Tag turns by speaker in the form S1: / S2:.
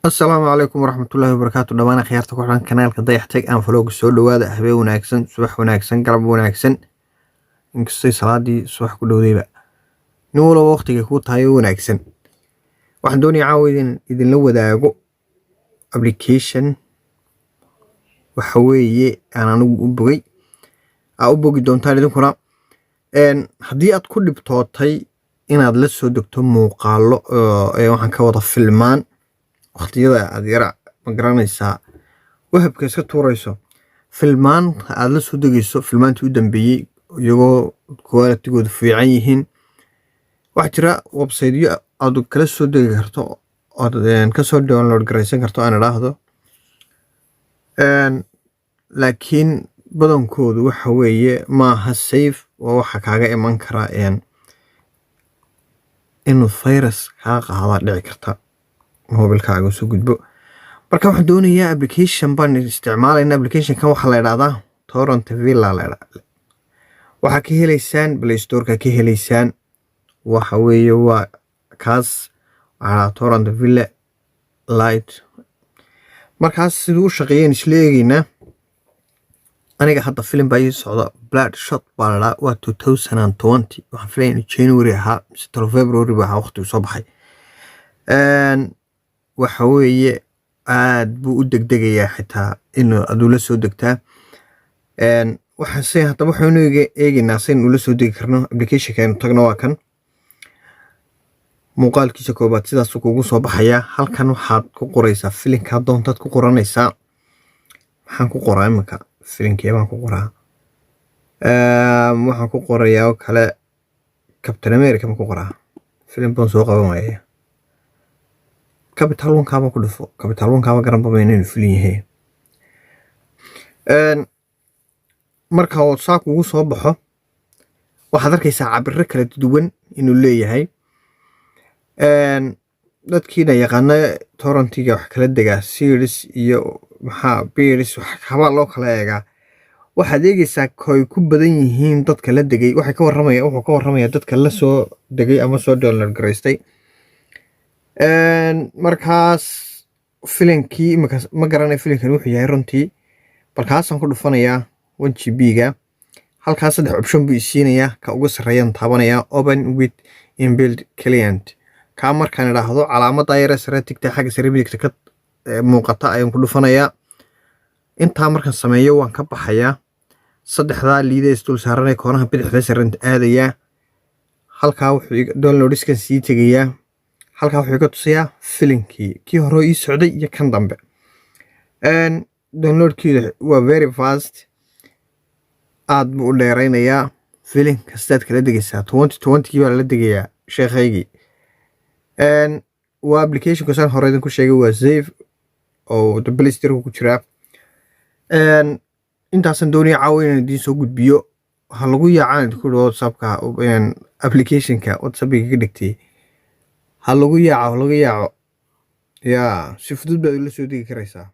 S1: السلام عليكم ورحمة الله وبركاته دمان خيارتك وحنا كنالك ضيحتك أن فلوق سو دواada habeen wanaagsan subax wanaagsan galab wanaagsan inkastay salaadii subax ku dhowdayba nin walba waqtiga ku tahay wanaagsan waxaan doonayaa caawidin idinla wadaago application waxa weeye aan anigu u bogi doontaan idinkuna haddii aad ku dhibtootay inaad la soo degto muuqaalo waxaan ka wada filmaan waqtiyada aad yara ma garanaysaa wahabka iska tuurayso filmaan aad la soo degayso filmaantii u dambeeyay iyagoo quality-goodu fiican yihiin waxa jira website-yo aad kala soo degi karto ood ka soo download garaysan karto aan idhaahdo laakiin badankoodu waxa weeye maaha safe oo waxa kaaga iman kara inuu virus kaa qaada dhici karta mobilkaaga soo gudbo marka waxaan doonayaa application baan isticmaalayna application-kan waxa la yiraahdaa Torrent Villa la yiraahdo waxa ka helaysaan Play Store-ka ka helaysaan waxa weeye waa kaas Torrent Villa Lite markaas sidoo shaqeeyeen isla eegayna aniga hadda film baa ii socda Bloodshot baa la waa 2020 waxaan filayaa January ha February baa waqti soo baxay waxa weeye aad buu u degdegayaa xitaa inuu adu la soo degtaa waxaan say hadda waxaanu eegaynaa sin ula soo degi karno application-kan tagno waa kan muuqaalkiisa koobaad sidaas kugu soo baxaya halkan waxaad ku qoraysaa filinka doontaad ku qoranaysaa maxaan ku qoraa imika filinkee baan ku qoraa waxaan ku qorayaa oo kale Captain America ma ku qoraa filim baan soo qaban waayay Capital One kaaba ku dhufo Capital One kaaba garan baba inuu filin yahay marka uu saaq ugu soo baxo waxaad arkaysaa cabirro kala duwan inuu leeyahay dadkiina yaqaana torrentiga wax kala degaa series iyo maxaa beers wax kaba loo kala eegaa waxaad eegaysaa koy ku badan yihiin dadka la degay wuxuu ka warramaya dadka la soo degay ama soo download garaystay markaas filinkii ma garanay filinkan wuxuu yahay runtii balkaasaan ku dhufanayaa 1GB-ga halkaas saddex option buu isiinayaa ka ugu sarreeyaan taabanaya open with inbuilt client ka markaan idhaahdo calaamadda yar sare tigta xagga sare midigta ka muuqata ayaan ku dhufanayaa intaa markaan sameeyo waan ka baxayaa saddexda liiday isdul saaranay koonaha bidixda sare aadaya halka wuxuu download-iskan sii tagayaa halka wuxuu ka tusayaa filinkii kii hore ii socday iyo kan dambe download-kiidu waa very fast aad buu u dheeraynayaa filin kastaad kala degaysaa 2020 baa la degayaa sheekhaygii waa application-ka saan hore idinku sheegay waa safe oo Play Store ku jira intaasan doonaya caawin inaan idiin soo gudbiyo waxa lagu yaacaan ku WhatsApp-ka application-ka WhatsApp-ka ka dhigtay ha lagu yaaco si fudud baad ula soo degi karaysaa